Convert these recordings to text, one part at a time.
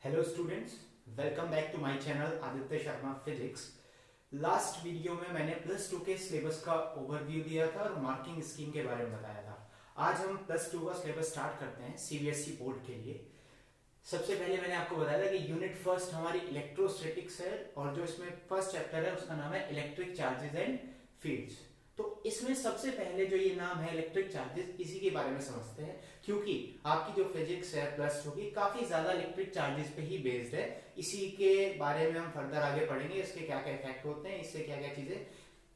Hello students, welcome back to my channel Aditya Sharma physics. Last video में मैंने plus 2 के syllabus का ओवरव्यू दिया था और मार्किंग स्कीम के बारे में बताया था। आज हम प्लस 2 का सिलेबस स्टार्ट करते हैं सीबीएसई बोर्ड के लिए। सबसे पहले मैंने आपको बताया था कि यूनिट फर्स्ट हमारी इलेक्ट्रोस्टैटिक्स है और जो इसमें फर्स्ट चैप्टर है उसका नाम है इलेक्ट्रिक चार्जेस एंड फील्ड्स। तो इसमें सबसे पहले जो ये नाम है इलेक्ट्रिक चार्जेस, इसी के बारे में समझते हैं, क्योंकि आपकी जो फिजिक्स है प्लस 2 की काफी ज्यादा इलेक्ट्रिक चार्जेस पे ही बेस्ड है। इसी के बारे में हम फर्दर आगे पढ़ेंगे, इसके क्या क्या इफेक्ट होते हैं, इससे क्या क्या चीजें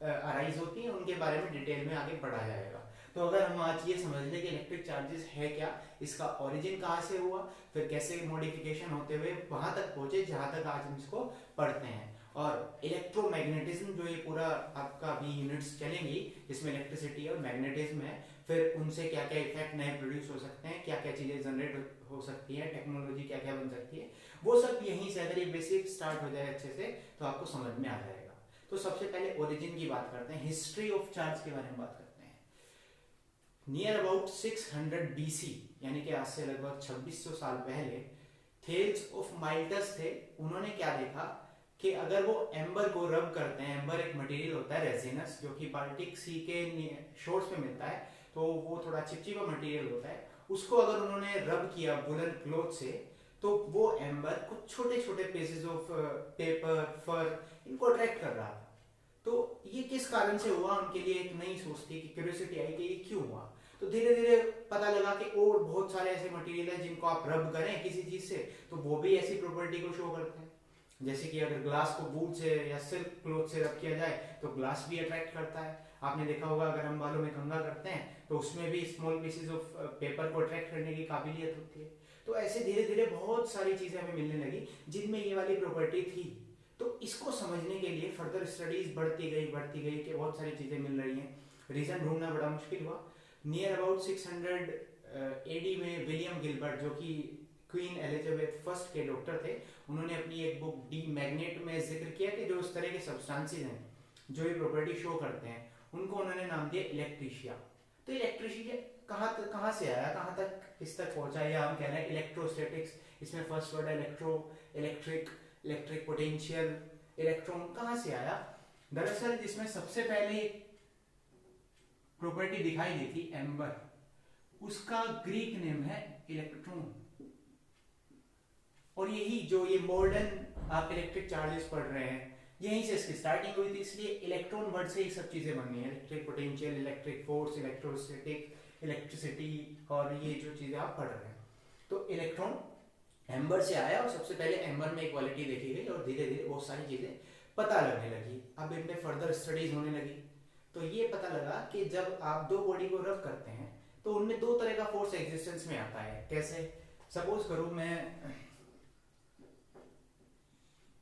अराइज होती हैं, उनके बारे में डिटेल में आगे पढ़ा जाएगा। तो अगर हम आज ये समझ लें कि इलेक्ट्रिक चार्जेस है क्या, इसका ओरिजिन कहाँ से हुआ, फिर कैसे मॉडिफिकेशन होते हुए वहां तक पहुंचे जहां तक आज हम इसको पढ़ते हैं, और इलेक्ट्रोमैग्नेटिज्म जो ये पूरा आपका अभी यूनिट्स चलेंगी इसमें इलेक्ट्रिसिटी और मैग्नेटिज्म है, फिर उनसे क्या क्या इफेक्ट नए प्रोड्यूस हो सकते हैं, क्या क्या चीजें जनरेट हो सकती है, टेक्नोलॉजी क्या क्या बन सकती है, वो सब यहीं से अगर ये बेसिक स्टार्ट हो जाए अच्छे से तो आपको समझ में आ जाएगा। तो सबसे पहले ओरिजिन की बात करते हैं, हिस्ट्री ऑफ चार्ज के बारे में बात करते हैं। नियर अबाउट 600 बीसी, यानी कि आज से लगभग 2600 साल पहले थेल्स ऑफ माइल्टस थे। उन्होंने क्या देखा कि अगर वो एम्बर को रब करते हैं, एम्बर एक मटेरियल होता है रेजिनस जो कि बाल्टिक सी के शोर्स पे मिलता है, तो वो थोड़ा चिपचिपा मटेरियल होता है, उसको अगर उन्होंने रब किया वुलन क्लॉथ से तो वो एम्बर कुछ छोटे छोटे पीसेस ऑफ पेपर फर इनको अट्रैक्ट कर रहा था। तो ये किस कारण से हुआ, उनके लिए एक नई सोच थी कि क्यूरियोसिटी आई कि ये क्यों हुआ। तो धीरे धीरे पता लगा कि और बहुत सारे ऐसे मटेरियल है जिनको आप रब करें किसी चीज से तो वो भी ऐसी प्रॉपर्टी को शो करते हैं। जैसे कि अगर ग्लास को वूल से या सिल्क क्लॉथ से रब किया जाए तो ग्लास भी अट्रैक्ट करता है। आपने देखा होगा अगर हम बालों में कंघा करते हैं तो उसमें भी स्मॉल पीसेस ऑफ पेपर को अट्रैक्ट करने की काबिलियत होती है। तो ऐसे धीरे धीरे बहुत सारी चीजें हमें मिलने लगी जिनमें ये वाली प्रॉपर्टी थी। तो इसको समझने के लिए फर्दर स्टडीज बढ़ती गई कि बहुत सारी चीजें मिल रही हैं। रीजन ढूंढना बड़ा मुश्किल हुआ। नियर अबाउट 600 एडी में विलियम गिलबर्ट, जो कि क्वीन एलिजाबेथ फर्स्ट के डॉक्टर थे, उन्होंने अपनी एक बुक डी मैग्नेट में जिक्र किया कि जो इस तरह के सब्सटेंसेस हैं जो ये प्रॉपर्टी शो करते हैं उनको उन्होंने नाम दिया इलेक्ट्रीशिया। तो इलेक्ट्रीशिया कहाँ से आया, कहाँ तक इस तक पहुंचा, या हम कह रहे हैं इलेक्ट्रोस्टैटिक्स। इसमें फर्स्ट वर्ड है electro, electric, electric potential, electron कहाँ से आया। दरअसल जिसमें सबसे पहले प्रॉपर्टी दिखाई दी थी एम्बर, उसका ग्रीक नेम है इलेक्ट्रॉन। और यही जो ये मॉडर्न आप इलेक्ट्रिक चार्जेस पढ़ रहे हैं यहीं से इसकी स्टार्टिंग हुई थी, इसलिए इलेक्ट्रॉन वर्ड से ये सब चीजें बनी है, electric potential, electric force, electrostatic, electricity, और ये जो चीजें आप पढ़ रहे हैं। तो इलेक्ट्रॉन एम्बर से आया और सबसे पहले एम्बर में इक्वालिटी देखी गई और धीरे धीरे बहुत सारी चीजें पता लगने लगी। अब इनमें फर्दर स्टडीज होने लगी तो ये पता लगा कि जब आप दो बॉडी को रब करते हैं तो उनमें दो तरह का फोर्स एग्जिस्टेंस में आता है। कैसे? सपोज करो मैं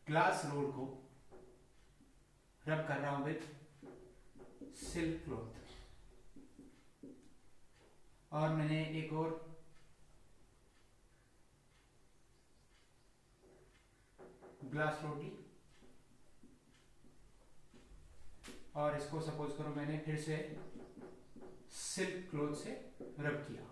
ग्लास रोड को रब कर रहा हूं विद सिल्क क्लॉथ, और मैंने एक और ग्लास रोड ली और इसको सपोज करो मैंने फिर से सिल्क क्लॉथ से रब किया।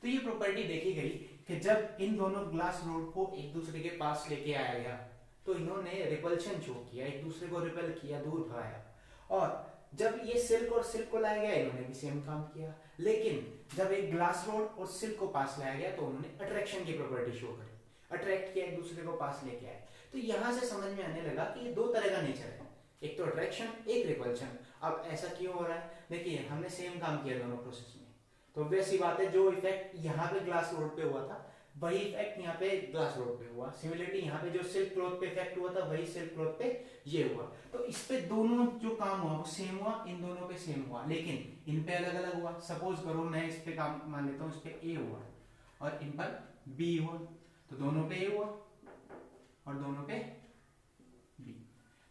तो ये प्रॉपर्टी देखी गई कि जब इन दोनों ग्लास रोड को एक दूसरे के पास लेके आया गया तो इन्होंने रिपल्शन शो किया, एक दूसरे को रिपेल किया, दूर भगाया। और जब ये सिल्क और सिल्क को लाया गया इन्होंने भी सेम काम किया, लेकिन जब एक ग्लास रोड और सिल्क को पास लाया गया तो उन्होंने अट्रैक्शन की प्रॉपर्टी शो करी, अट्रैक्ट किया, एक दूसरे को पास लेके आए। तो यहां से समझ में आने लगा कि ये दो तरह का नेचर है, एक तो अट्रैक्शन, एक रिपल्शन। अब ऐसा क्यों हो रहा है? देखिए हमने सेम काम किया दोनों प्रोसेस में, तो वैसी बात है, जो इफेक्ट यहाँ पे ग्लास रोड पे हुआ था वही इफेक्ट यहाँ पे ग्लास रोड पे हुआ। सिमिलरली यहाँ पे जो सिल्क क्लॉथ पे इफेक्ट हुआ था वही सिल्क क्लॉथ पे ये हुआ। तो इस पे दोनों जो काम हुआ वो सेम हुआ, इन दोनों पे सेम हुआ, लेकिन इन पे अलग अलग हुआ। सपोज करो मैं इस पे काम मान लेता हूँ, इस पे ए हुआ और इन पर बी हुआ, तो दोनों पे ए हुआ और दोनों पे बी।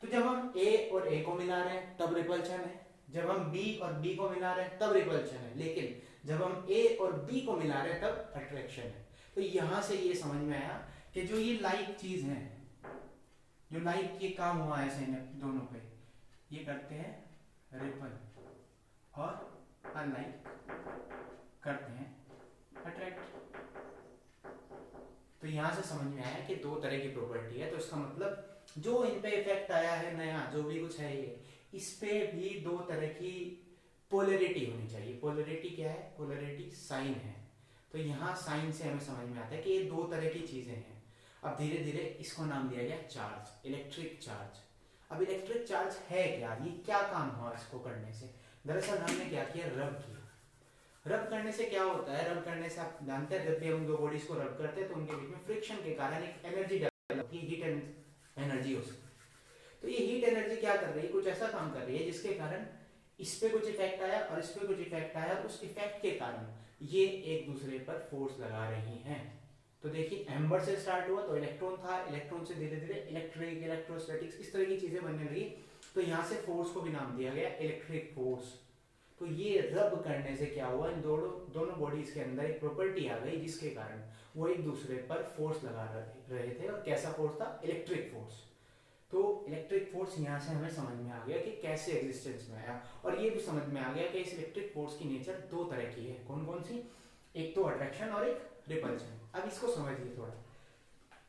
तो जब हम ए और ए को मिला रहे हैं तब रिपल्शन है, जब हम बी और बी को मिला रहे हैं तब रिपल्शन है, लेकिन जब हम ए और बी को मिला रहे हैं तब अट्रैक्शन है। तो यहां से ये समझ में आया कि जो ये लाइक चीज है, जो लाइक ये काम हुआ ऐसे दोनों पे, ये करते हैं रिपल और अनलाइक करते हैं अट्रैक्ट। तो यहाँ से समझ में आया कि दो तरह की प्रॉपर्टी है, तो इसका मतलब जो इन पे इफेक्ट आया है नया जो भी कुछ है ये, इस पे भी दो तरह की पोलरिटी होनी चाहिए। पोलरिटी क्या है? पोलरिटी साइन है। तो यहाँ साइन से हमें समझ में आता है कि ये दो तरह की चीजें हैं। अब धीरे धीरे इसको नाम दिया गया चार्ज, इलेक्ट्रिक चार्ज। अब इलेक्ट्रिक चार्ज है क्या, ये क्या काम हुआ इसको करने से? दरअसल हमने क्या किया, रब किया। रब करने से क्या होता है? रब करने से आप जानते हैं, जब भी हम दो बॉडीज को रब करते हैं तो उनके बीच में फ्रिक्शन के कारण एक एनर्जी डेवलप होती है, हीट एनर्जी हो सकती है। तो ये हीट एनर्जी क्या कर रही है? कुछ ऐसा काम कर रही है जिसके कारण इस पे कुछ इफेक्ट आया और इस पे कुछ इफेक्ट आया, और उस इफेक्ट के कारण ये एक दूसरे पर फोर्स लगा रही हैं। तो देखिए, एम्बर से स्टार्ट हुआ तो इलेक्ट्रॉन था, इलेक्ट्रॉन से धीरे धीरे इलेक्ट्रिक, इलेक्ट्रोस्टैटिक्स, इस तरह की चीजें बनने लगी। तो यहाँ से फोर्स को भी नाम दिया गया इलेक्ट्रिक फोर्स। तो ये रब करने से क्या हुआ, इन दोनों बॉडीज के अंदर एक प्रॉपर्टी आ गई जिसके कारण वो एक दूसरे पर फोर्स लगा रहे थे। और कैसा फोर्स था? Electric force. तो इलेक्ट्रिक फोर्स यहाँ से हमें समझ में आ गया कि कैसे एग्जिस्टेंस में आया, और ये भी समझ में आ गया कि इस इलेक्ट्रिक फोर्स की नेचर दो तरह की है। कौन कौन सी? एक तो अट्रैक्शन और एक रिपल्शन। अब इसको समझिए थोड़ा।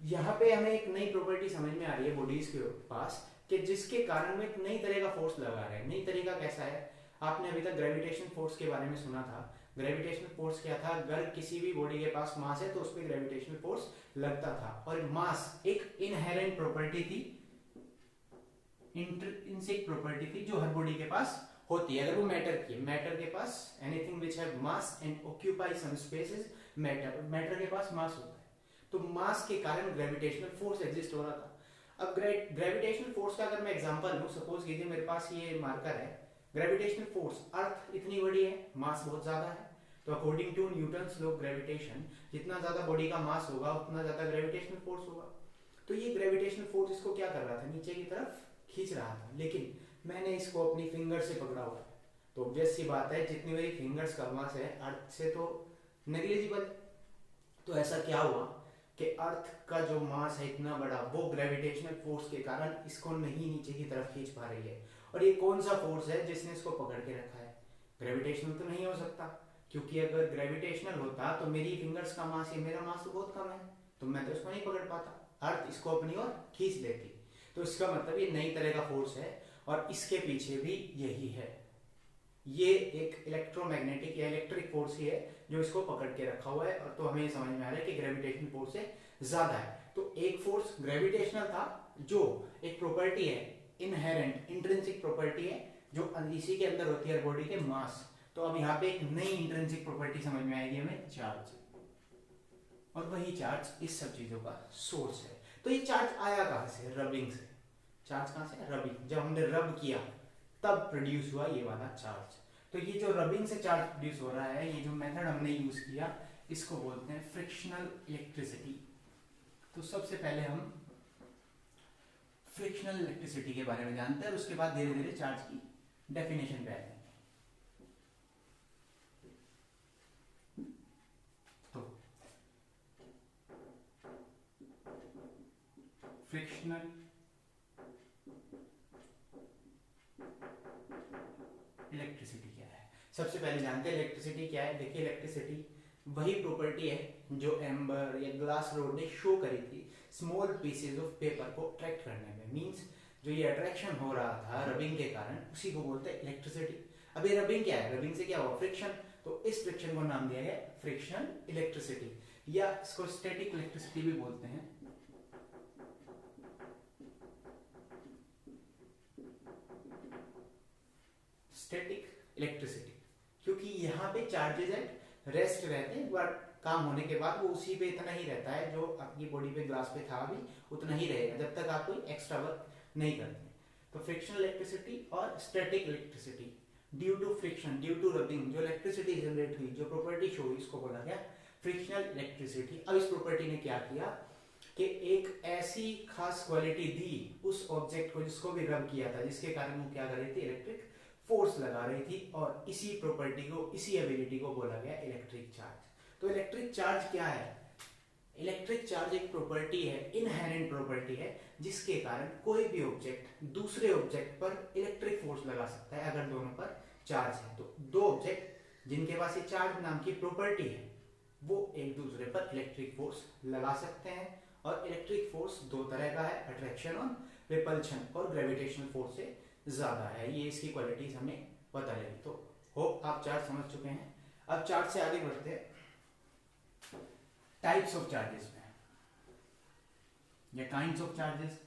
यहाँ पे हमें एक नई प्रॉपर्टी समझ में आ रही है बॉडीज के पास, कि जिसके कारण में एक नई तरह का फोर्स लगा रहे हैं। नई तरीका कैसा है? आपने अभी तक ग्रेविटेशन फोर्स के बारे में सुना था। ग्रेविटेशनल फोर्स क्या था? अगर किसी भी बॉडी के पास मास है तो उस पर ग्रेविटेशनल फोर्स लगता था, और मास एक इनहेरेंट प्रॉपर्टी थी, इंट्रिंसिक प्रॉपर्टी थी जो हर बॉडी के पास होती है। अगर वो मैटर के पास anything which have mass and occupy some space is matter के पास मास होता है। तो मास के कारण ग्रेविटेशनल फोर्स एग्जिस्ट हो रहा था। अब ग्रेविटेशनल फोर्स का अगर मैं एग्जांपल लूं, सपोज कीजिए मेरे पास ये मार्कर है, ग्रेविटेशनल फोर्स, अर्थ इतनी बड़ी है, मास बहुत ज्यादा है, तो according to Newton's law of gravitation, जितना ज्यादा बॉडी का मास होगा उतना ज्यादा ग्रेविटेशनल फोर्स होगा। तो ये ग्रेविटेशनल फोर्स इसको क्या कर रहा था? नीचे की तरफ खींच रहा था। लेकिन मैंने इसको अपनी फिंगर से पकड़ा हुआ है, तो ऑब्वियस सी बात है जितनी मेरी फिंगर्स का मास है अर्थ से तो नेग्लिजिबल। तो ऐसा क्या हुआ कि अर्थ का जो मास है इतना बड़ा, वो ग्रेविटेशनल फोर्स के कारण इसको नहीं नीचे की तरफ खींच पा रही है। और ये कौन सा फोर्स है जिसने इसको पकड़ के रखा है? ग्रेविटेशनल तो नहीं हो सकता, क्योंकि अगर ग्रेविटेशनल होता तो मेरी फिंगर्स का मास या मेरा मास तो बहुत कम है, तो मैं तो इसको नहीं पकड़ पाता, अर्थ इसको अपनी ओर खींच लेती। तो इसका मतलब ये नई तरह का फोर्स है, और इसके पीछे भी यही है। ये एक इलेक्ट्रोमैग्नेटिक या इलेक्ट्रिक फोर्स ही है जो इसको पकड़ के रखा हुआ है। और तो हमें समझ में आ रहा है कि ग्रेविटेशनल फोर्स से ज्यादा है। तो एक फोर्स ग्रेविटेशनल था जो एक प्रॉपर्टी है, इनहेरेंट इंट्रिंसिक प्रॉपर्टी है, जो इसी के अंदर होती है बॉडी के मास। तो अब यहाँ पे एक नई इंट्रिंसिक प्रॉपर्टी समझ में आएगी हमें, चार्ज। और वही चार्ज इस सब चीजों का सोर्स है। तो ये चार्ज आया कहां से? रबिंग से। चार्ज कहां से? रबिंग। जब हमने रब किया तब प्रोड्यूस हुआ ये वाला चार्ज। तो ये जो रबिंग से चार्ज प्रोड्यूस हो रहा है, ये जो मेथड हमने यूज किया, इसको बोलते हैं फ्रिक्शनल इलेक्ट्रिसिटी। तो सबसे पहले हम फ्रिक्शनल इलेक्ट्रिसिटी के बारे में जानते हैं, और उसके बाद धीरे धीरे चार्ज की डेफिनेशन पे आते हैं। तो फ्रिक्शनल इलेक्ट्रिसिटी क्या है? सबसे पहले जानते हैं इलेक्ट्रिसिटी क्या है। देखिए, इलेक्ट्रिसिटी वही प्रॉपर्टी है जो एम्बर या ग्लास रोड ने शो करी थी स्मॉल पीसेज ऑफ पेपर को अट्रैक्ट करने में। मींस जो ये अट्रैक्शन हो रहा था रबिंग के कारण, उसी को बोलते हैं इलेक्ट्रिसिटी। अब ये रबिंग क्या है? रबिंग से क्या हुआ? फ्रिक्शन। तो इस फ्रिक्शन को नाम दिया गया फ्रिक्शनल इलेक्ट्रिसिटी, या इसको स्टैटिक इलेक्ट्रिसिटी भी बोलते हैं। स्टैटिक इलेक्ट्रिसिटी, क्योंकि यहाँ पे चार्जेस एट रेस्ट रहते हैं, एक बार काम होने के बाद वो उसी पे इतना ही रहता है जो आपकी बॉडी पे ग्लास पे था अभी उतना ही रहेगा, जब तक आप कोई एक्स्ट्रा वर्क नहीं करते। तो फ्रिक्शनल इलेक्ट्रिसिटी और static electricity, due to friction, due to rubbing जो इलेक्ट्रिसिटी जनरेट हुई, जो प्रॉपर्टी शो हुई, इसको बोला गया फ्रिक्शनल इलेक्ट्रिसिटी। अब इस प्रॉपर्टी ने क्या किया कि एक ऐसी खास क्वालिटी दी उस ऑब्जेक्ट को जिसको भी रब किया था, जिसके कारण वो क्या कर रही थी? इलेक्ट्रिक फोर्स लगा रही थी, और इसी प्रॉपर्टी को, इसी एबिलिटी को बोला गया इलेक्ट्रिक चार्ज। तो इलेक्ट्रिक चार्ज क्या है? इलेक्ट्रिक चार्ज एक प्रॉपर्टी है, इनहेरेंट प्रॉपर्टी है, जिसके कारण कोई भी ऑब्जेक्ट दूसरे ऑब्जेक्ट पर इलेक्ट्रिक फोर्स लगा सकता है अगर दोनों पर चार्ज है। तो दो ऑब्जेक्ट जिनके पास ये चार्ज नाम की प्रॉपर्टी है, वो एक दूसरे पर इलेक्ट्रिक फोर्स लगा सकते हैं। और इलेक्ट्रिक फोर्स दो तरह का है, अट्रैक्शन और रिपल्शन, और ग्रेविटेशनल फोर्स से ज़्यादा है। ये इसकी क्वालिटीज हमें पता लगी। तो होप आप चार्ज समझ चुके हैं। अब चार्ज से आगे बढ़ते हैं टाइप्स ऑफ चार्जेस में या काइंड्स ऑफ चार्जेस।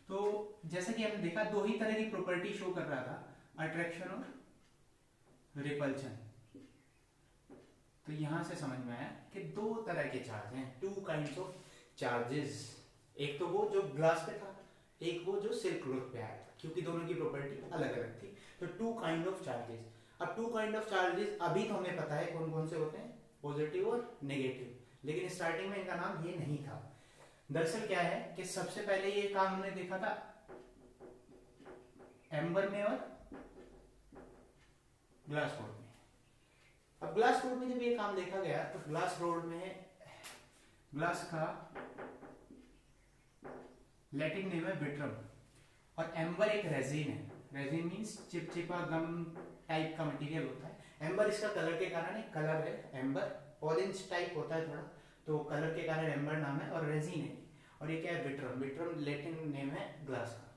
तो जैसा कि हमने देखा, दो ही तरह की प्रॉपर्टी शो कर रहा था, अट्रैक्शन और रिपल्शन। तो यहां से समझ में आया कि दो तरह के चार्ज हैं, टू काइंड्स ऑफ चार्जेस। एक तो वो जो ग्लास पे था, एक वो जो सिल्क क्लॉथ पे आया था, क्योंकि दोनों की प्रॉपर्टी अलग अलग थी। तो टू काइंड ऑफ चार्जेस। अब टू काइंड ऑफ चार्जेस अभी तो हमें पता है कौन कौन से होते हैं, पॉजिटिव और नेगेटिव, लेकिन स्टार्टिंग में इनका नाम ये नहीं था। दरअसल क्या है कि सबसे पहले ये काम हमने देखा था एम्बर में और ग्लास रोड में। अब ग्लास रोड में जब ये काम देखा गया तो ग्लास रोड में ग्लास का लैटिन नेम है विट्रम, और एम्बर एक रेजिन है। रेजिन मींस चिपचिपा गम टाइप का मटेरियल होता है। एम्बर इसका कलर के कारण है, कलर है एम्बर, ऑरेंज टाइप होता है थोड़ा, तो कलर के कारण एम्बर नाम है, और रेजिन है। और ये क्या है, विट्रम। विट्रम लैटिन नेम है ग्लास का।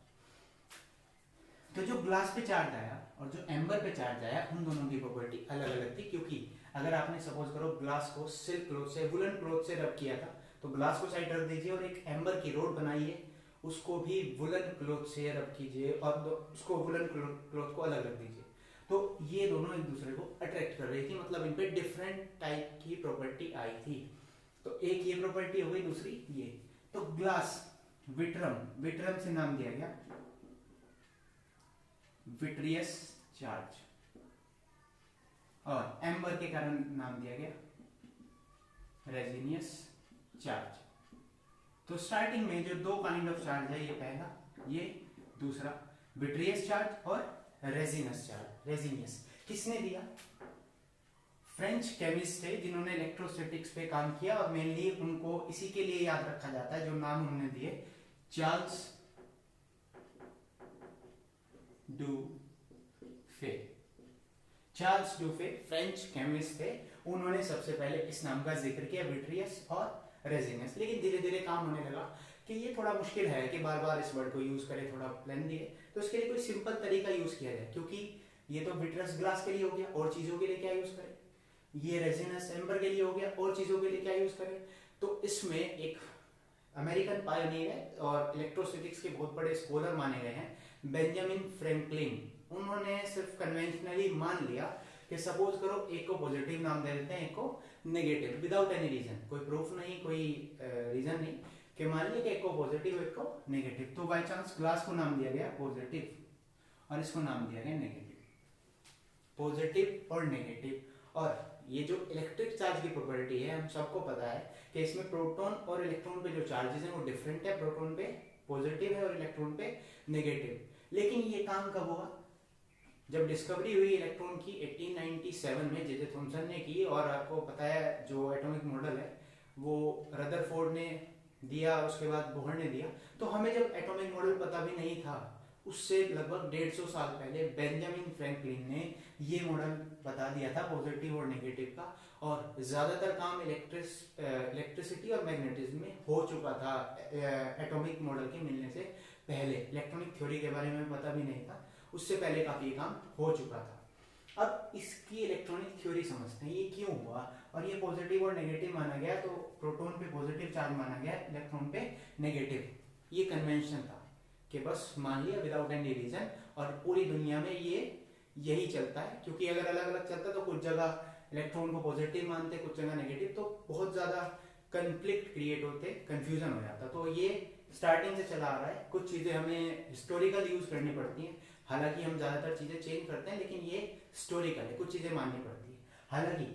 तो जो ग्लास पे चार्ज आया और जो एम्बर पे चार्ज आया, उन दोनों की प्रॉपर्टी अलग अलग थी। क्योंकि अगर आपने सपोज करो ग्लास को सिल्क क्लॉथ से, वुलन क्लॉथ से रब किया था, तो ग्लास को साइड रख दीजिए और एक एम्बर की रोड बनाइए, उसको भी वुलन क्लॉथ से रब कीजिए और उसको वुलन क्लॉथ को अलग रख दीजिए। तो ये दोनों एक दूसरे को अट्रैक्ट कर रही थी, मतलब इन पे डिफरेंट टाइप की प्रॉपर्टी आई थी। तो एक ये प्रॉपर्टी हो गई, दूसरी ये। तो ग्लास विट्रम, विट्रम से नाम दिया गया विट्रियस चार्ज, और एम्बर के कारण नाम दिया गया रेजिनियस चार्ज। तो स्टार्टिंग में जो दो काइंड ऑफ चार्ज है, ये पहला, ये दूसरा, विट्रियस चार्ज और रेजिनस चार्ज। रेजिनियस किसने दिया? फ्रेंच केमिस्ट थे जिन्होंने इलेक्ट्रोस्टैटिक्स पे काम किया, और मेनली उनको इसी के लिए याद रखा जाता है, जो नाम उन्होंने दिए, चार्ल्स डुफे। चार्ल्स डुफे फ्रेंच केमिस्ट थे, उन्होंने सबसे पहले इस नाम का जिक्र किया, विट्रियस और रेजिनस। लेकिन धीरे धीरे काम होने लगा कि ये थोड़ा मुश्किल है कि बार बार इस वर्ड को यूज करें, थोड़ा लेंथी है, तो इसके लिए कोई सिंपल तरीका यूज किया जाए। क्योंकि ये तो विट्रियस ग्लास के लिए हो गया, और चीजों के लिए क्या यूज करें, ये रेजिनस एम्बर के लिए हो गया, और चीजों के लिए क्या यूज करें। तो इसमें एक अमेरिकन पायोनियर है और इलेक्ट्रोस्टैटिक्स के बहुत बड़े स्कॉलर माने गए हैं, बेंजामिन फ्रैंकलिन। उन्होंने सिर्फ कन्वेंशनली मान लिया कि सपोज करो एक को पॉजिटिव नाम दे देते हैं, एक को नेगेटिव, विदाउट एनी रीजन, कोई प्रूफ नहीं, कोई रीजन नहीं, कि मान लिया कि एक को पॉजिटिव एक को नेगेटिव। तो बाय चांस ग्लास को नाम दिया गया पॉजिटिव और इसको नाम दिया गया नेगेटिव, पॉजिटिव और नेगेटिव। और ये जो इलेक्ट्रिक चार्ज की प्रॉपर्टी है, हम सबको पता है कि इसमें प्रोटॉन और इलेक्ट्रॉन पे जो चार्जेस हैं वो डिफरेंट है, प्रोटॉन पे पॉजिटिव है और इलेक्ट्रॉन पे नेगेटिव। लेकिन ये काम कब हुआ? जब डिस्कवरी हुई इलेक्ट्रॉन की 1897 में जे जे थॉमसन ने की, और आपको पता है जो एटॉमिक मॉडल है वो रदरफोर्ड ने दिया, उसके बाद बोहर ने दिया। तो हमें जब एटॉमिक मॉडल पता भी नहीं था, उससे लगभग 150 साल पहले बेंजामिन फ्रैंकलिन ने ये मॉडल बता दिया था पॉजिटिव और नेगेटिव का। और ज्यादातर काम इलेक्ट्रिसिटी और मैग्नेटिज्म में हो चुका था एटॉमिक मॉडल के मिलने से पहले। इलेक्ट्रॉनिक थ्योरी के बारे में पता भी नहीं था, उससे पहले काफी काम हो चुका था। अब इसकी इलेक्ट्रॉनिक थ्योरी समझते हैं, ये क्यों हुआ और ये पॉजिटिव और नेगेटिव माना गया। तो प्रोटॉन पे पॉजिटिव चार्ज माना गया, इलेक्ट्रॉन पे नेगेटिव। ये कन्वेंशन था कि बस मान लिया विदाउट एनी रीजन, और पूरी दुनिया में ये यही चलता है। क्योंकि अगर अलग अलग चलता तो कुछ जगह इलेक्ट्रॉन को पॉजिटिव मानते, कुछ जगह नेगेटिव, तो बहुत ज्यादा कंफ्लिक्ट क्रिएट होते, कंफ्यूजन हो जाता। तो ये स्टार्टिंग से चला आ रहा है। कुछ चीजें हमें हिस्टोरिकल यूज करनी पड़ती हैं, हालांकि हम ज्यादातर चीजें चेंज करते हैं, लेकिन ये हिस्टोरिकल है, कुछ चीजें माननी पड़ती है। हालांकि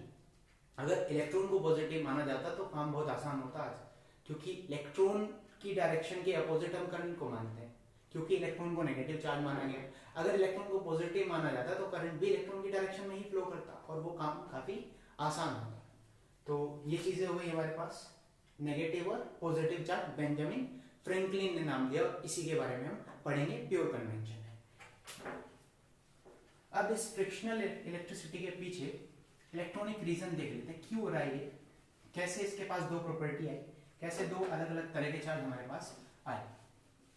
अगर इलेक्ट्रॉन को पॉजिटिव माना जाता तो काम बहुत आसान होता आज, क्योंकि इलेक्ट्रॉन की डायरेक्शन के अपोजिट हम करंट को मानते हैं, क्योंकि इलेक्ट्रॉन को नेगेटिव चार्ज माना गया। अगर इलेक्ट्रॉन को पॉजिटिव माना जाता तो करंट भी इलेक्ट्रॉन की डायरेक्शन में ही फ्लो करता और वो काम काफी आसान होता। तो ये चीजें हो गई हमारे पास, नेगेटिव और पॉजिटिव चार्ज बेंजामिन फ्रैंकलिन ने नाम दिया, और इसी के बारे में हम पढ़ेंगे, प्योर कन्वेंशन है। अब इस फ्रिक्शनल इलेक्ट्रिसिटी के पीछे इलेक्ट्रॉनिक रीजन देख लेते हैं, क्यों हो रहा है ये। कैसे इसके पास दो प्रॉपर्टी आई, कैसे दो अलग अलग तरह के चार्ज हमारे पास आए,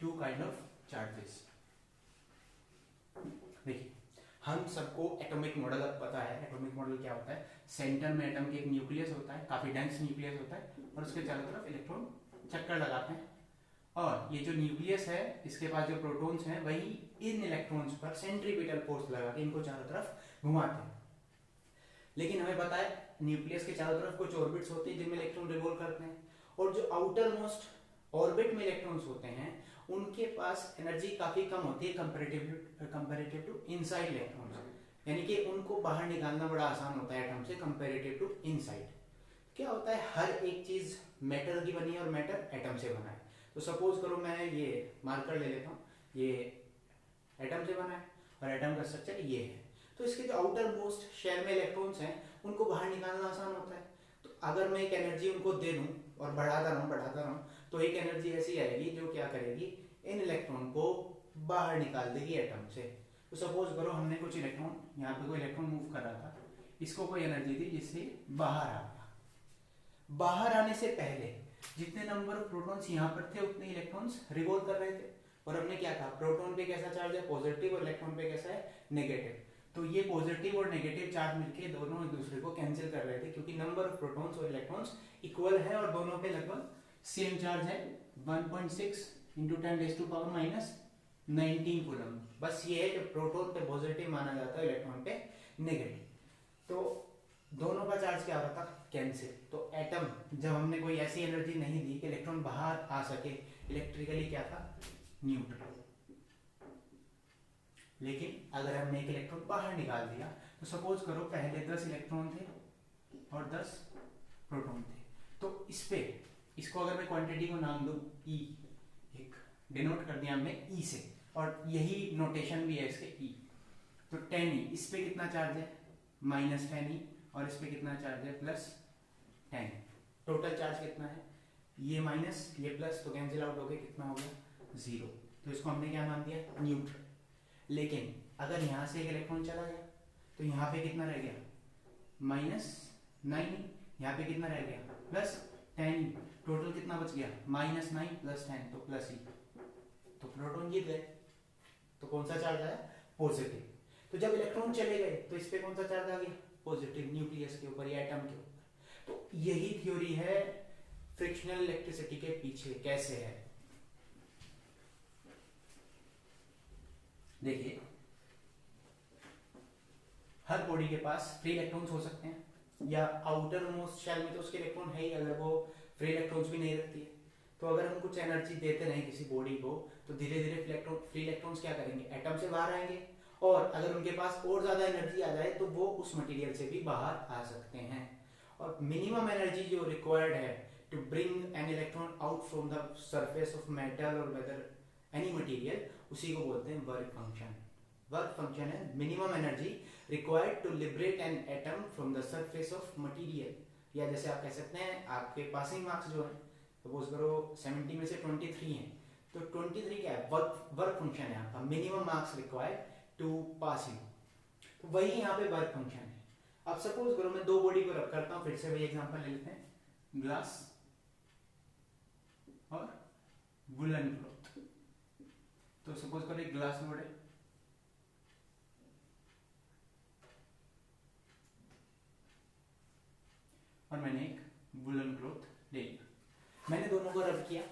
टू काइंड ऑफ चार्जेस। देखिए हम सबको एटॉमिक मॉडल अब पता है। एटॉमिक मॉडल क्या होता है, सेंटर में एटम के एक न्यूक्लियस होता है, काफी डेंस न्यूक्लियस होता है और उसके चारों तरफ इलेक्ट्रॉन चक्कर लगाते हैं और ये जो न्यूक्लियस है इसके पास जो प्रोटॉन्स हैं वही इन इलेक्ट्रॉन्स पर सेंट्रीपिटल फोर्स लगा के इनको चारों तरफ घुमाते हैं। लेकिन हमें पता है न्यूक्लियस के चारों तरफ कुछ ऑर्बिट्स होते हैं जिनमें इलेक्ट्रॉन रिवॉल्व करते हैं और जो आउटर मोस्ट ऑर्बिट में इलेक्ट्रॉन्स होते हैं उनके पास एनर्जी काफी कम होती है कंपैरेटिव टू इनसाइड इलेक्ट्रॉन्स, यानी कि उनको बाहर निकालना बड़ा आसान होता है एटम से कंपैरेटिव टू इनसाइड। क्या होता है, हर एक चीज मैटर की बनी है और मैटर एटम से बना है। तो सपोज करो मैं ये मार्कर ले लेता हूँ, ये एटम से बना है और एटम का स्ट्रक्चर ये है, तो इसके जो आउटर मोस्ट शेल में इलेक्ट्रॉन्स हैं उनको बाहर निकालना आसान होता है। तो अगर मैं एक एनर्जी उनको दे दूं और बढ़ाता रहूं तो एक एनर्जी ऐसी आएगी जो क्या करेगी, इन इलेक्ट्रॉन को बाहर निकाल देगी एटम से। तो सपोज करो हमने कुछ इलेक्ट्रॉन, यहाँ पे कोई इलेक्ट्रॉन मूव कर रहा था, इसको कोई एनर्जी दी जिससे बाहर आ गया। बाहर आने से पहले जितने नंबर ऑफ प्रोटॉन्स यहाँ पर थे उतने इलेक्ट्रॉन्स रिवॉल्व कर रहे थे और हमने क्या कहा, प्रोटॉन पे कैसा चार्ज है पॉजिटिव और इलेक्ट्रॉन पे कैसा है नेगेटिव। तो ये पॉजिटिव और नेगेटिव चार्ज मिलके दोनों एक दूसरे को कैंसिल कर रहे थे क्योंकि नंबर ऑफ प्रोटॉन्स और इलेक्ट्रॉन्स इक्वल है और दोनों पे लगभग सेम चार्ज है, 1.6 इंटू 10⁻⁻19 कूलम। बस ये है कि प्रोटॉन पे पॉजिटिव माना जाता है, इलेक्ट्रॉन पे नेगेटिव। तो दोनों का चार्ज क्या हो रहा था, कैंसिल। तो एटम जब हमने कोई ऐसी एनर्जी नहीं दी कि इलेक्ट्रॉन बाहर आ सके, इलेक्ट्रिकली क्या था, न्यूट्रल। लेकिन अगर हमने एक इलेक्ट्रॉन बाहर निकाल दिया तो सपोज करो पहले 10 इलेक्ट्रॉन थे और 10 प्रोटॉन थे, तो इस पे इसको अगर मैं क्वांटिटी को नाम दूं E, एक डिनोट कर दिया हमने E से और यही नोटेशन भी है इसके E। तो 10E, इस पे कितना चार्ज है -10E और इस पे कितना चार्ज है +10। टोटल चार्ज कितना है, ये माइनस ये प्लस, तो कैंसिल आउट हो गया, कितना हो गया 0। तो इसको हमने क्या नाम दिया, न्यूट्रल। लेकिन अगर यहां से एक इलेक्ट्रॉन चला गया तो यहाँ पे कितना रह गया -9, यहाँ पे कितना रह गया +10, टोटल कितना बच गया -9 + 10 तो +E। तो प्रोटॉन जीत गए। तो कौन सा चार्ज आया, पॉजिटिव। तो जब इलेक्ट्रॉन चले गए तो इस पे कौन सा चार्ज आ गया, पॉजिटिव, न्यूक्लियस के ऊपर या एटम के ऊपर। तो यही थ्योरी है फ्रिक्शनल इलेक्ट्रिसिटी के पीछे कैसे है। देखिए हर बॉडी के पास फ्री इलेक्ट्रॉन्स हो सकते हैं या आउटर मोस्ट शेल में तो उसके इलेक्ट्रॉन है ही, अगर वो फ्री इलेक्ट्रॉन्स भी नहीं रखती है। तो अगर हम कुछ एनर्जी देते रहें किसी बॉडी को तो धीरे धीरे फ्री इलेक्ट्रॉन्स क्या करेंगे, एटम से बाहर आएंगे और अगर उनके पास और ज्यादा एनर्जी आ जाए तो वो उस मटेरियल से भी बाहर आ सकते हैं। और मिनिमम एनर्जी जो रिक्वायर्ड है to bring an electron out from the surface of metal और वेदर एनी मटेरियल, उसी को बोलते हैं वर्क फंक्शन। वर्क फंक्शन है minimum energy required to liberate an atom from the surface of material. या जैसे आप कह सकते हैं आपके पासिंग मार्क्स जो है, सपोज करो 70 में से 23 हैं, तो 23 क्या है, वर्क फंक्शन है आपका, minimum marks required to passing. तो वही यहाँ पे वर्क फंक्शन है। अब सपोज करो मैं दो बॉडी को रब करता हूँ, फिर से वही एग्जांपल ले लेते हैं, ग्लास और वुलन क्लॉथ। तो सपोज करो एक ग्लास बोर्ड है और मैंने एक वुलन क्लॉथ ले लिया, मैंने दोनों को रब किया।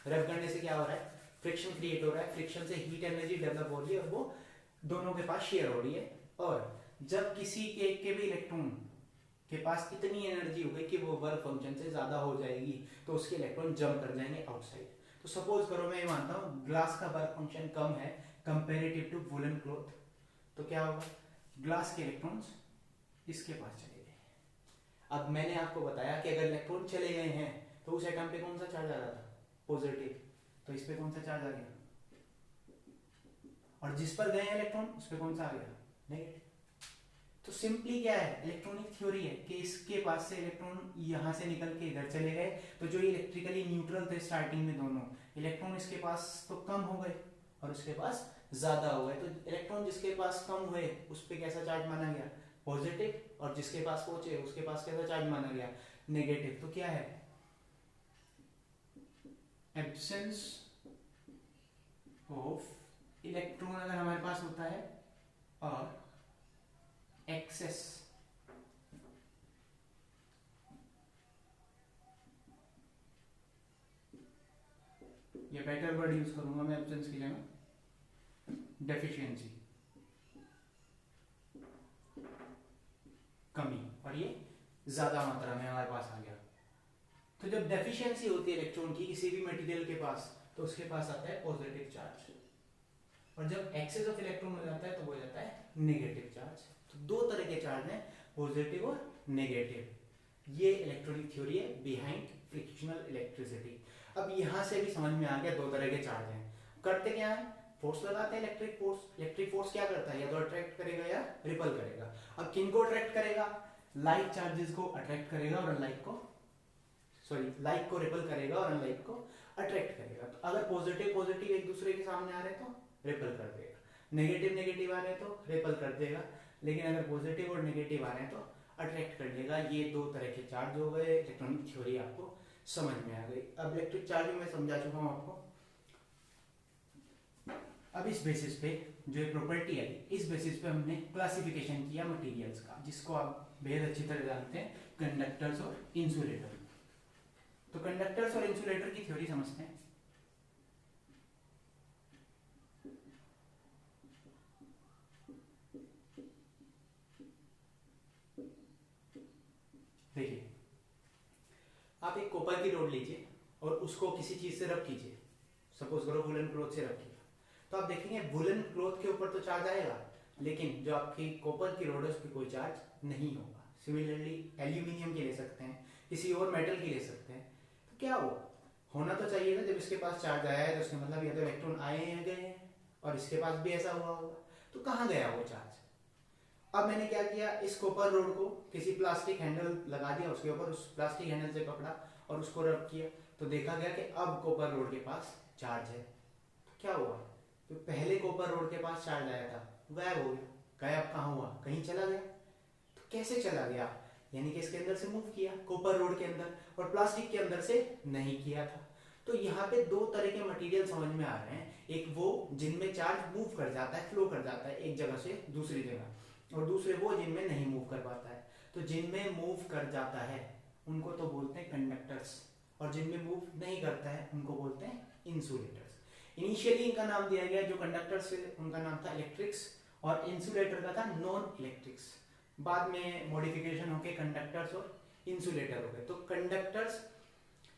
रब करने से क्या हो रहा है, फ्रिक्शन क्रिएट हो रहा है, फ्रिक्शन से हीट एनर्जी डेवलप हो रही है और वो दोनों के पास शेयर हो रही है। और जब किसी के भी इलेक्ट्रॉन के पास इतनी एनर्जी हो गई कि वो वर्क फंक्शन से ज्यादा हो जाएगी तो उसके इलेक्ट्रॉन जंप कर जाएंगे आउटसाइड। तो सपोज करो मैं ये मानता हूँ ग्लास का वर्क फंक्शन कम है कंपेरेटिव टू वुलन क्लॉथ, तो क्या होगा, ग्लास के इलेक्ट्रॉन्स इसके पास चले गए। अब मैंने आपको बताया कि अगर इलेक्ट्रॉन चले गए हैं तो उस एटम पे कौन सा चार्ज आ रहा था, पॉजिटिव, तो इस पे कौन सा चार्ज आ गया, और जिस पर गए इलेक्ट्रॉन उस पे कौन सा आ गया, नेगेटिव। तो सिंपली क्या है, इलेक्ट्रॉनिक थ्योरी है कि इसके पास से इलेक्ट्रॉन यहां से निकल के इधर चले गए, तो जो इलेक्ट्रिकली न्यूट्रल थे स्टार्टिंग में दोनों इलेक्ट्रॉन, इसके पास तो कम हो गए और उसके पास ज्यादा हो गए। तो इलेक्ट्रॉन जिसके पास कम हुए उस पे कैसा चार्ज माना गया, पॉजिटिव, और जिसके पास पहुंचे उसके पास कैसा चार्ज माना गया, नेगेटिव। तो क्या है, एब्सेंस ऑफ इलेक्ट्रॉन अगर हमारे पास होता है और एक्सेस ये बेटर वर्ड यूज करूंगा मैं एब्सेंस की जगह, डेफिशिएंसी, कमी, और ये ज्यादा मात्रा में हमारे पास आ गया। तो जब डेफिशिएंसी होती है इलेक्ट्रॉन की किसी भी मटेरियल के पास, तो उसके पास आता है पॉजिटिव चार्ज, और जब एक्सेस ऑफ इलेक्ट्रॉन हो जाता है तो वो हो जाता है नेगेटिव चार्ज। तो दो तरह के चार्ज हैं, पॉजिटिव और नेगेटिव। ये इलेक्ट्रॉनिक थ्योरी है बिहाइंड फ्रिक्शनल इलेक्ट्रिसिटी। अब यहां से भी समझ में आ गया दो तरह के चार्ज हैं। करते क्या है, फोर्स लगाते हैं इलेक्ट्रिक फोर्स। इलेक्ट्रिक फोर्स क्या करता है, या तो अट्रैक्ट करेगा या रिपल करेगा। अब किन को अट्रैक्ट करेगा, लाइक चार्जेस को अट्रैक्ट करेगा और अनलाइक को, लाइक को रिपल करेगा और अनलाइक को अट्रैक्ट करेगा। तो अगर पॉजिटिव पॉजिटिव एक दूसरे के सामने आ रहे तो रिपल कर देगा, नेगेटिव नेगेटिव आ रहे हैं तो रिपल कर देगा, लेकिन अगर पॉजिटिव और नेगेटिव आ रहे हैं तो अट्रैक्ट कर देगा। ये दो तरह के चार्ज हो गए, इलेक्ट्रॉनिक थ्योरी आपको समझ में आ गई। अब इलेक्ट्रिक चार्ज में समझा चुका हूं आपको। अब इस बेसिस पे जो प्रॉपर्टी आई, इस बेसिस पे हमने क्लासिफिकेशन किया मटेरियल्स का, जिसको आप बेहद अच्छी तरह जानते हैं, कंडक्टर्स और इंसुलेटर। तो कंडक्टर्स और इंसुलेटर की थ्योरी समझते हैं। देखिए, आप एक कॉपर की रोड लीजिए और उसको किसी चीज से रब कीजिए, सपोज करो वुलन क्लॉथ से रब किया, तो आप देखेंगे वुलन क्लॉथ के ऊपर तो चार्ज आएगा, लेकिन जो आपकी कॉपर की रोड है उस पर कोई चार्ज नहीं होगा। सिमिलरली एल्यूमिनियम की ले सकते हैं, किसी और मेटल की ले सकते हैं। तो क्या हुआ, होना तो चाहिए ना, जब इसके पास चार्ज आया है तो उसका मतलब या तो इलेक्ट्रॉन आए हैं गए हैं, और इसके पास भी ऐसा हुआ होगा। तो कहाँ गया वो चार्ज। अब मैंने क्या किया, इस कॉपर रोड को किसी प्लास्टिक हैंडल लगा दिया उसके ऊपर, उस प्लास्टिक हैंडल से पकड़ा और उसको रब किया, तो देखा गया कि अब कॉपर रोड के पास चार्ज है। तो क्या हुआ, जो पहले कॉपर रोड के पास चार्ज आया था गायब हो गया। गायब कहाँ हुआ, कहीं चला गया। तो कैसे चला गया, यानी कि इसके अंदर से मूव किया, कॉपर रोड के अंदर, और प्लास्टिक के अंदर से नहीं किया था। तो यहाँ पे दो तरह के मटेरियल समझ में आ रहे हैं, एक वो जिनमें चार्ज मूव कर जाता है, फ्लो कर जाता है एक जगह से दूसरी जगह, और दूसरे वो जिनमें नहीं मूव कर पाता है। तो जिनमें मूव कर जाता है उनको तो बोलते हैं कंडक्टर्स, और जिनमें मूव नहीं करता है उनको बोलते हैं इंसुलेटर्स। इनिशियली इनका नाम दिया गया, जो कंडक्टर्स उनका नाम था इलेक्ट्रिक्स, और इंसुलेटर का था नॉन इलेक्ट्रिक्स। बाद में मॉडिफिकेशन होके कंडक्टर्स और इंसुलेटर हो गए। तो कंडक्टर्स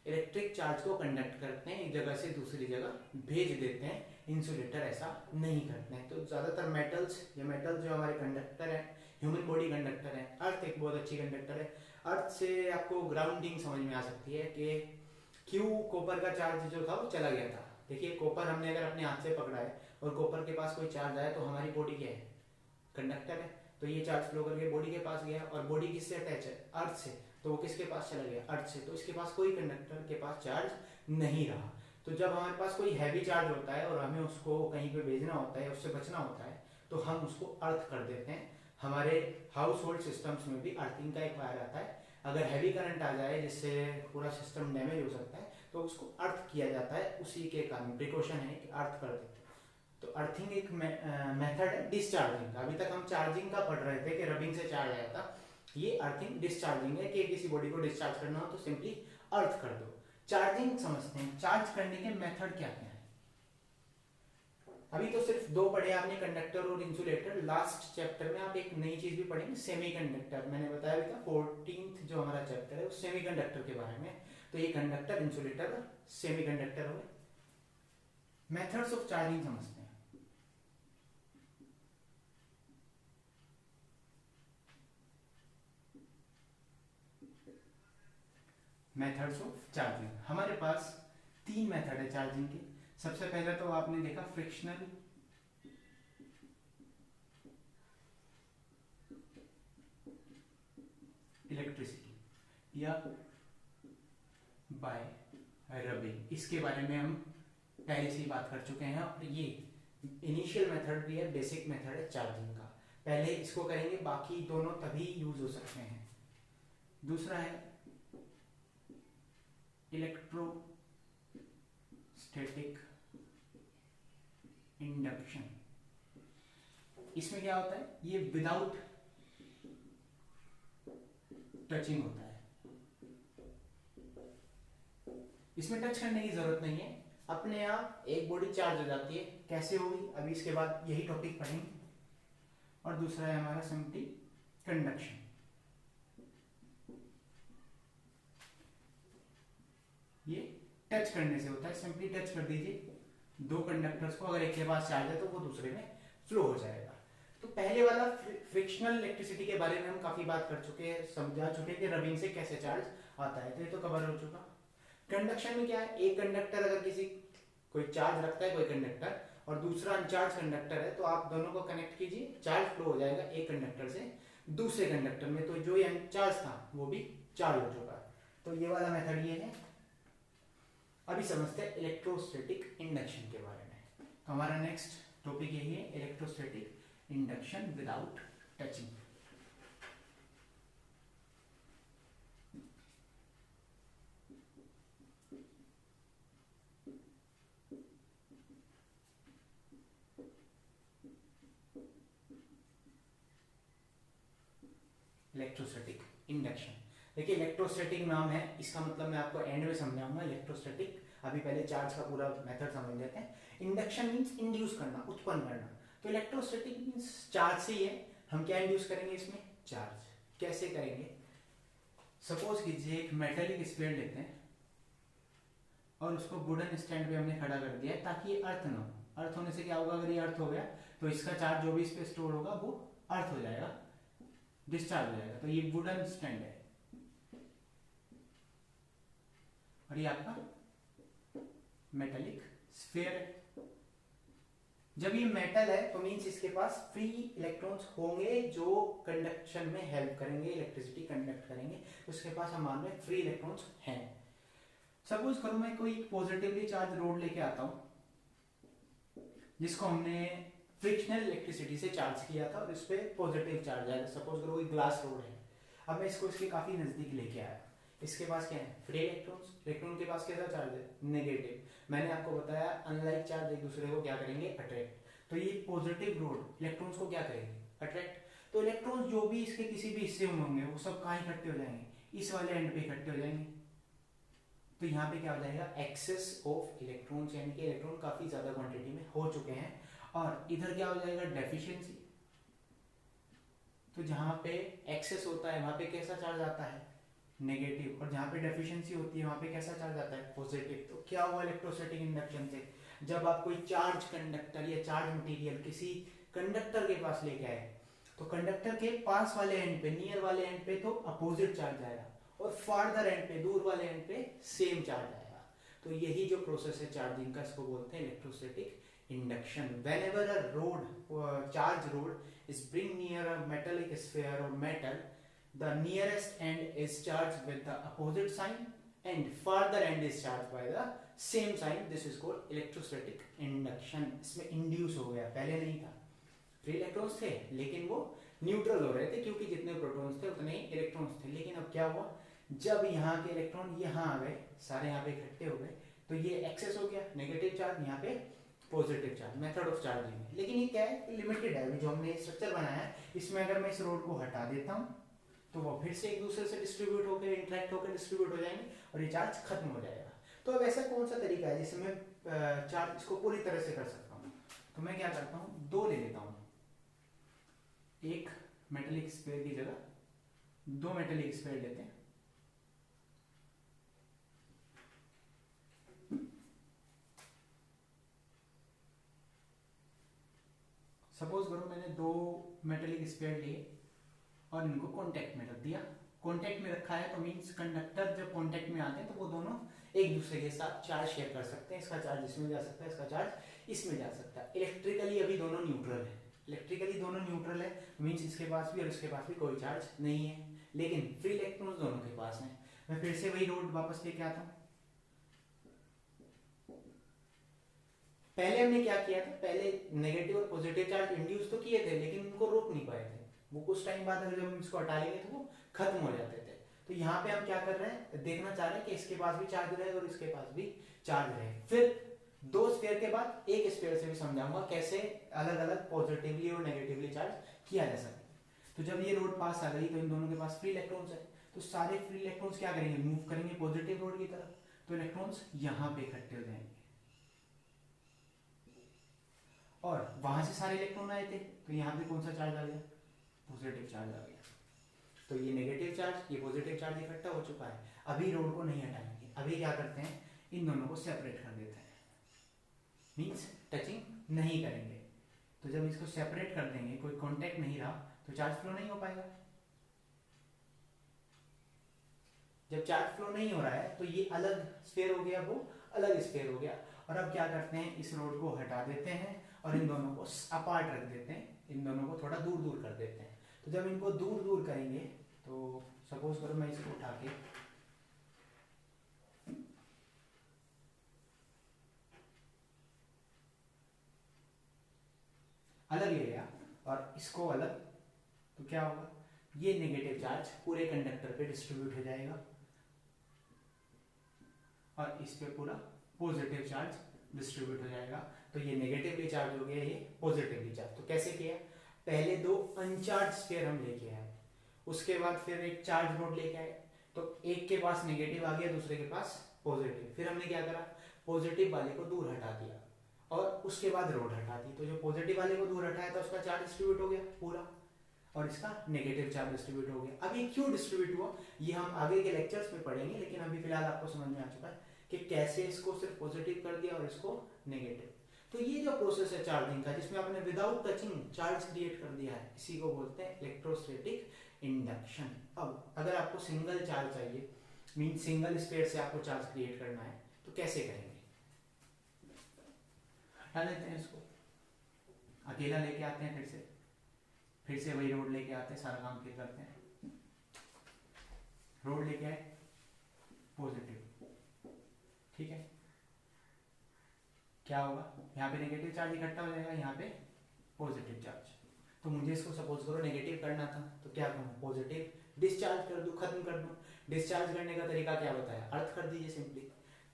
इलेक्ट्रिक चार्ज को कंडक्ट करते हैं, एक जगह से दूसरी जगह भेज देते हैं। इंसुलेटर ऐसा नहीं करते हैं। तो ज्यादातर मेटल्स, ये मेटल्स जो हमारे कंडक्टर है, ह्यूमन बॉडी कंडक्टर है, अर्थ एक बहुत अच्छी कंडक्टर है। अर्थ से आपको ग्राउंडिंग समझ में आ सकती है कि क्यों कॉपर का चार्ज जो था वो चला गया था। देखिए, कॉपर हमने अगर अपने हाथ से पकड़ा है और कॉपर के पास कोई चार्ज आया, तो हमारी बॉडी क्या है, कंडक्टर है, तो ये चार्ज फ्लो करके बॉडी के पास गया, और बॉडी किससे अटैच है, अर्थ से, तो वो किसके पास चला गया, अर्थ से। तो इसके पास कोई कंडक्टर के पास चार्ज नहीं रहा। तो जब हमारे पास कोई हैवी चार्ज होता है और हमें उसको कहीं पे भेजना होता है, उससे बचना होता है, तो हम उसको अर्थ कर देते हैं। हमारे हाउस होल्ड सिस्टम्स में भी अर्थिंग का एक वायर आता है। अगर हैवी करंट आ जाए जिससे पूरा सिस्टम डैमेज हो सकता है, तो उसको अर्थ किया जाता है। उसी के कारण प्रिकॉशन है कि अर्थ कर देते हैं। तो अर्थिंग एक मेथड है डिस्चार्जिंग का। अभी तक हम चार्जिंग का पढ़ रहे थे कि रबिंग से चार्ज आया था, ये अर्थिंग डिस्चार्जिंग है कि किसी बॉडी को डिस्चार्ज करना हो तो सिंपली अर्थ कर दो। चार्जिंग समझते हैं, चार्ज करने के मेथड क्या क्या है। अभी तो सिर्फ दो पढ़े आपने, कंडक्टर और इंसुलेटर। लास्ट चैप्टर में आप एक नई चीज भी पढ़ेंगे, सेमीकंडक्टर। मैंने बताया भी था 14th जो हमारा चैप्टर है वो सेमीकंडक्टर के बारे में। तो ये कंडक्टर, इंसुलेटर और सेमीकंडक्टर हो गए। मेथड्स ऑफ चार्जिंग समझते हैं। मेथड्स ऑफ चार्जिंग, हमारे पास तीन मेथड है चार्जिंग के। सबसे पहले तो आपने देखा फ्रिक्शनल इलेक्ट्रिसिटी या बाय रबिंग। इसके बारे में हम पहले से ही बात कर चुके हैं, और ये इनिशियल मेथड भी है, बेसिक मेथड है चार्जिंग का। पहले इसको करेंगे, बाकी दोनों तभी यूज हो सकते हैं। दूसरा है इलेक्ट्रोस्टैटिक इंडक्शन। इसमें क्या होता है, ये विदाउट टचिंग होता है, इसमें टच करने की जरूरत नहीं है, अपने आप एक बॉडी चार्ज हो जाती है। कैसे होगी अभी इसके बाद यही टॉपिक पढ़ेंगे। और दूसरा है हमारा सिंपली कंडक्शन। ये टच करने से होता है, सिंपली टच कर दीजिए दो कंडक्टर्स को, अगर एक के पास चार्ज है तो वो दूसरे में फ्लो हो जाएगा। तो पहले वाला फ्रिक्शनल इलेक्ट्रिसिटी के बारे में हम काफी बात कर चुके हैं, समझा चुके हैं कि रबिंग से कैसे चार्ज आता है, तो ये तो कवर हो चुका। कंडक्शन में क्या है, एक कंडक्टर अगर किसी कोई चार्ज रखता है कोई कंडक्टर और दूसरा अनचार्ज कंडक्टर है, तो आप दोनों को कनेक्ट कीजिए, चार्ज फ्लो हो जाएगा एक कंडक्टर से दूसरे कंडक्टर में, तो जो ये अनचार्ज था वो भी चार्ज हो चुका है। तो ये वाला मेथड ये है। अभी समझते हैं इलेक्ट्रोस्टैटिक इंडक्शन के बारे में। तो हमारा नेक्स्ट टॉपिक यही है, electrostatic induction without touching. Electrostatic induction, देखिए इलेक्ट्रोस्टैटिक नाम है, इसका मतलब मैं आपको एंड में समझाऊंगा। इलेक्ट्रोस्टैटिक, अभी पहले चार्ज का पूरा मेथड समझ लेते हैं। इंडक्शन मींस इंड्यूस करना, उत्पन्न करना। तो इलेक्ट्रोस्टैटिक मींस चार्ज से ही है। हम क्या इंड्यूस करेंगे इसमें, चार्ज। कैसे करेंगे, सपोज कीजिए एक मेटेलिक स्फीयर लेते हैं और उसको वुडन स्टैंड पे हमने खड़ा कर दिया है ताकि ये अर्थ ना हो। अर्थ होने से क्या होगा, अगर ये अर्थ हो गया तो इसका चार्ज जो भी इस पे स्टोर होगा वो अर्थ हो जाएगा, डिस्चार्ज हो जाएगा। तो ये वुडन स्टैंड है और ये आपका मेटेलिक स्फीयर है। जब ये मेटल है तो मींस इसके पास फ्री इलेक्ट्रॉन्स होंगे जो कंडक्शन में हेल्प करेंगे, इलेक्ट्रिसिटी कंडक्ट करेंगे। तो उसके पास हम मान लें फ्री इलेक्ट्रॉन्स हैं। सपोज करो मैं कोई पॉजिटिवली चार्ज रोड लेके आता हूं जिसको हमने फ्रिक्शनल इलेक्ट्रिसिटी से चार्ज किया था और इस पे पॉजिटिव चार्ज आया। सपोज करो कोई ग्लास रोड है, अब मैं इसको इसके काफी नजदीक लेके आया, इसके पास क्या है, फ्री इलेक्ट्रॉन्स। इलेक्ट्रॉन के पास कैसा चार्ज है, नेगेटिव। मैंने आपको बताया अनलाइक चार्ज एक दूसरे को क्या करेंगे, अट्रैक्ट। तो ये पॉजिटिव रोड इलेक्ट्रॉन्स को क्या करेंगे, अट्रैक्ट। तो इलेक्ट्रॉन्स जो भी इसके किसी भी हिस्से में होंगे वो सब कहाँ इकट्ठे हो जाएंगे, इस वाले एंड पे इकट्ठे हो जाएंगे। तो यहाँ पे क्या हो जाएगा, एक्सेस ऑफ इलेक्ट्रॉन्स, यानी कि इलेक्ट्रॉन काफी ज्यादा क्वांटिटी में हो चुके हैं। और इधर क्या हो जाएगा, डेफिशिएंसी। तो जहां पे एक्सेस होता है वहां पे कैसा चार्ज आता है, नेगेटिव। और जहां पे डेफिशिएंसी होती है वहां पे कैसा चार्ज आता है, पॉजिटिव। तो क्या हुआ इलेक्ट्रोस्टैटिक इंडक्शन से, जब आप कोई चार्ज कंडक्टर या चार्ज मटेरियल किसी कंडक्टर के पास लेके आए तो कंडक्टर के पास वाले एंड पे, नियर वाले एंड पे तो अपोजिट चार्ज आएगा और फार्दर एंड पे, दूर वाले एंड पे सेम चार्ज आएगा। तो यही जो प्रोसेस है चार्जिंग का, इसको बोलते हैं electrostatic induction. Whenever a charge rod is bring near a metallic sphere or metal, the nearest end is charged with the opposite sign and farther end is charged by the same sign. This is called electrostatic induction. इसमें induce हो गया, पहले नहीं था। Free electrons थे लेकिन वो neutral हो रहे थे क्योंकि जितने प्रोटॉन्स थे उतने ही इलेक्ट्रॉन्स थे। लेकिन अब क्या हुआ, जब यहाँ के इलेक्ट्रॉन यहाँ आ गए, सारे यहाँ पे इकट्ठे हो गए, तो ये एक्सेस हो गया, नेगेटिव चार्ज, यहाँ पे positive charge. Method of charging है, लेकिन ये क्या है, लिमिटेड है। जो हमने स्ट्रक्चर बनाया है इसमें अगर मैं इस रोड को हटा देता हूँ तो वो फिर से एक दूसरे से डिस्ट्रीब्यूट होकर, इंटरेक्ट होकर डिस्ट्रीब्यूट हो जाएंगे और ये चार्ज खत्म हो जाएगा। तो अब ऐसा कौन सा तरीका है जिससे मैं चार्ज इसको पूरी तरह से कर सकता हूँ। तो मैं क्या करता हूँ, दो ले लेता हूँ, एक मेटेलिक स्फीयर की जगह दो मेटेलिक स्फीयर लेते हैं। सपोज करो मैंने दो मेटेलिक स्फीयर लिए और इनको कांटेक्ट में रख दिया। कांटेक्ट में रखा है तो मींस कंडक्टर जब कांटेक्ट में आते हैं तो वो दोनों एक दूसरे के साथ चार्ज शेयर कर सकते हैं। इसका चार्ज इसमें जा सकता है, इसका चार्ज इसमें जा सकता है। इलेक्ट्रिकली अभी दोनों न्यूट्रल है, इलेक्ट्रिकली दोनों न्यूट्रल है, मींस इसके पास भी और इसके पास भी कोई चार्ज नहीं है, लेकिन फ्री इलेक्ट्रॉन्स दोनों के पास है। मैं फिर से वही रोड वापस लेके आता हूँ। पहले हमने क्या किया था, पहले नेगेटिव और पॉजिटिव चार्ज इंड्यूस तो किए थे लेकिन उनको रोक नहीं पाए थे। वो कुछ टाइम बाद अगर जब हम इसको हटा लेंगे तो वो खत्म हो जाते थे। तो यहाँ पे हम क्या कर रहे हैं, देखना चाह रहे हैं कि इसके पास भी चार्ज रहे और इसके पास भी चार्ज रहे। फिर दो स्फीयर के बाद एक स्फीयर से भी समझाऊंगा कैसे अलग अलग पॉजिटिवली और नेगेटिवली चार्ज किया जा सके। तो जब ये रोड पास आ गई तो इन दोनों के पास फ्री इलेक्ट्रॉन्स है, तो सारे फ्री इलेक्ट्रॉन्स क्या करेंगे, मूव करेंगे पॉजिटिव रोड की तरफ, तो इलेक्ट्रॉन्स यहाँ पे इकट्ठे हो जाएंगे। और वहां से सारे इलेक्ट्रॉन आए थे तो यहाँ पे कौन सा चार्ज आ गया, पॉजिटिव चार्ज आ गया। तो ये नेगेटिव चार्ज, ये पॉजिटिव चार्ज इकट्ठा हो चुका है। अभी रोड को नहीं हटाएंगे, अभी क्या करते हैं, इन दोनों को सेपरेट कर देते हैं, मीन्स टचिंग नहीं करेंगे। तो जब इसको सेपरेट कर देंगे, कोई कांटेक्ट नहीं रहा, तो चार्ज फ्लो नहीं हो पाएगा। जब चार्ज फ्लो नहीं हो रहा है तो ये अलग स्फीयर हो गया, वो अलग स्फीयर हो गया। और अब क्या करते हैं, इस रोड को हटा देते हैं और इन दोनों को अपार्ट रख देते हैं, इन दोनों को थोड़ा दूर दूर कर देते हैं। तो जब इनको दूर दूर करेंगे, तो सपोज करो मैं इसको उठा के अलग ले गया और इसको अलग, तो क्या होगा, ये नेगेटिव चार्ज पूरे कंडक्टर पे डिस्ट्रीब्यूट हो जाएगा और इस पे पूरा पॉजिटिव चार्ज डिस्ट्रीब्यूट हो जाएगा। तो ये नेगेटिवली चार्ज हो गया, ये पॉजिटिवली चार्ज। तो कैसे किया, पहले दो अनचार्ज स्फीयर हम लेके आए, उसके बाद फिर एक चार्ज नोड लेके आए, तो एक के पास नेगेटिव आ गया, दूसरे के पास पॉजिटिव। फिर हमने क्या करा, पॉजिटिव वाले को दूर हटा दिया और उसके बाद रोड हटा दी। तो जो पॉजिटिव वाले को दूर हटाया था उसका चार्ज डिस्ट्रीब्यूट हो गया पूरा, और इसका नेगेटिव चार्ज डिस्ट्रीब्यूट हो गया। अब ये क्यों डिस्ट्रीब्यूट हुआ, ये हम आगे के लेक्चर्स में पढ़ेंगे, लेकिन अभी फिलहाल आपको समझ में आ चुका है कि कैसे इसको सिर्फ पॉजिटिव कर दिया और इसको नेगेटिव। तो ये जो प्रोसेस है चार्जिंग का, जिसमें आपने विदाउट टचिंग चार्ज क्रिएट कर दिया है, इसी को बोलते हैं इलेक्ट्रोस्टैटिक इंडक्शन। अब अगर आपको सिंगल चार्ज चाहिए, मीन सिंगल स्फीयर से आपको चार्ज क्रिएट करना है, तो कैसे करेंगे, हटा लेते हैं इसको, अकेला लेके आते हैं, फिर से वही रोड लेके आते हैं, सारा काम फिर करते हैं। रोड लेके आए पॉजिटिव, ठीक है, क्या होगा, यहाँ पे नेगेटिव चार्ज इकट्ठा हो जाएगा, यहाँ पे पॉजिटिव चार्ज। तो मुझे इसको सपोज करो नेगेटिव करना था, तो क्या करूँ, पॉजिटिव डिस्चार्ज कर दूँ, खत्म कर दूँ। डिस्चार्ज करने का तरीका क्या बताया, अर्थ कर दीजिए सिंपली।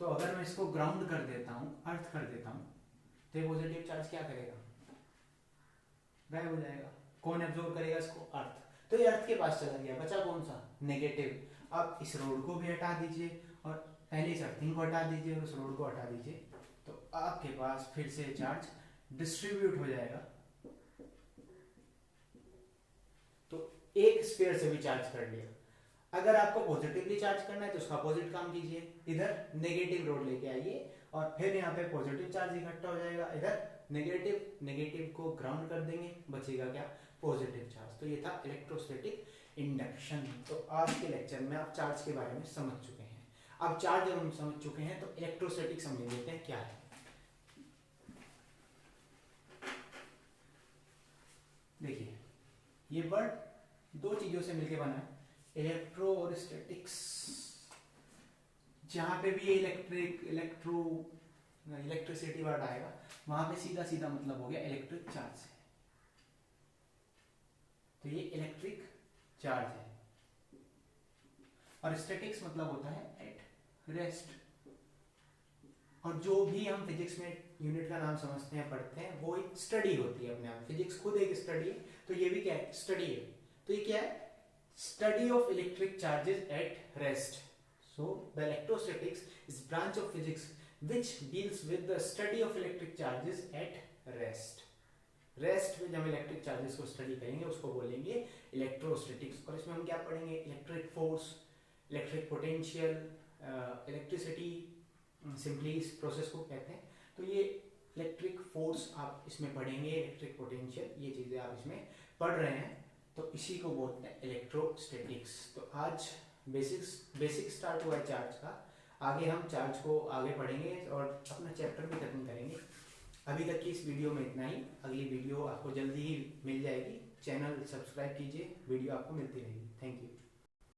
तो अगर मैं इसको ग्राउंड कर देता हूँ, अर्थ कर देता हूँ, तो ये पॉजिटिव चार्ज क्या करेगा, गायब हो जाएगा। कौन एब्जॉर्ब करेगा इसको, अर्थ। तो ये अर्थ के पास चला गया, बचा कौन सा, नेगेटिव। अब इस रोड को भी हटा दीजिए और पहले इस अर्थिंग को हटा दीजिए और उस रोड को हटा दीजिए, तो आपके पास फिर से चार्ज डिस्ट्रीब्यूट हो जाएगा। तो एक स्फीयर से भी चार्ज कर लिया। अगर आपको पॉजिटिवली चार्ज करना है तो उसका अपोजिट काम कीजिए, इधर नेगेटिव रोड लेके आइए और फिर यहाँ पे पॉजिटिव चार्ज इकट्ठा हो जाएगा, इधर नेगेटिव को ग्राउंड कर देंगे, बचेगा क्या, पॉजिटिव चार्ज। तो ये था इलेक्ट्रोस्टैटिक इंडक्शन। तो आज के लेक्चर में आप चार्ज के बारे में समझ चुके हैं। अब चार्ज जब हम समझ चुके हैं तो इलेक्ट्रोस्टैटिक समझ लेते हैं क्या है। देखिए ये वर्ड दो चीजों से मिलकर बना है, इलेक्ट्रो और स्टैटिक्स। जहां पे भी इलेक्ट्रिसिटी वर्ड आएगा वहां पे सीधा सीधा मतलब हो गया इलेक्ट्रिक चार्ज है। तो ये इलेक्ट्रिक चार्ज है। और स्टैटिक्स मतलब होता है एट रेस्ट। और जो भी हम फिजिक्स में यूनिट का नाम समझते हैं, पढ़ते हैं, वो एक स्टडी होती है अपने आप। फिजिक्स खुद एक स्टडी है, तो ये भी क्या है, स्टडी है। तो ये क्या है, study of electric charges at rest. So the electrostatics is branch of physics which deals with the study of electric charges at rest. Rest में जब हम इलेक्ट्रिक चार्जेस को स्टडी करेंगे उसको बोलेंगे इलेक्ट्रोस्टैटिक्स। और इसमें हम क्या पढ़ेंगे, electric force, electric potential, electricity, simply इस प्रोसेस को कहते हैं। तो ये इलेक्ट्रिक फोर्स आप इसमें पढ़ेंगे, इलेक्ट्रिक पोटेंशियल, ये चीजें आप इसमें पढ़ रहे हैं, तो इसी को बोलते हैं इलेक्ट्रोस्टैटिक्स। तो आज बेसिक स्टार्ट हुआ है चार्ज का। आगे हम चार्ज को आगे पढ़ेंगे और अपना चैप्टर भी खत्म करेंगे। अभी तक की इस वीडियो में इतना ही। अगली वीडियो आपको जल्दी ही मिल जाएगी। चैनल सब्सक्राइब कीजिए, वीडियो आपको मिलती रहेगी। Thank you.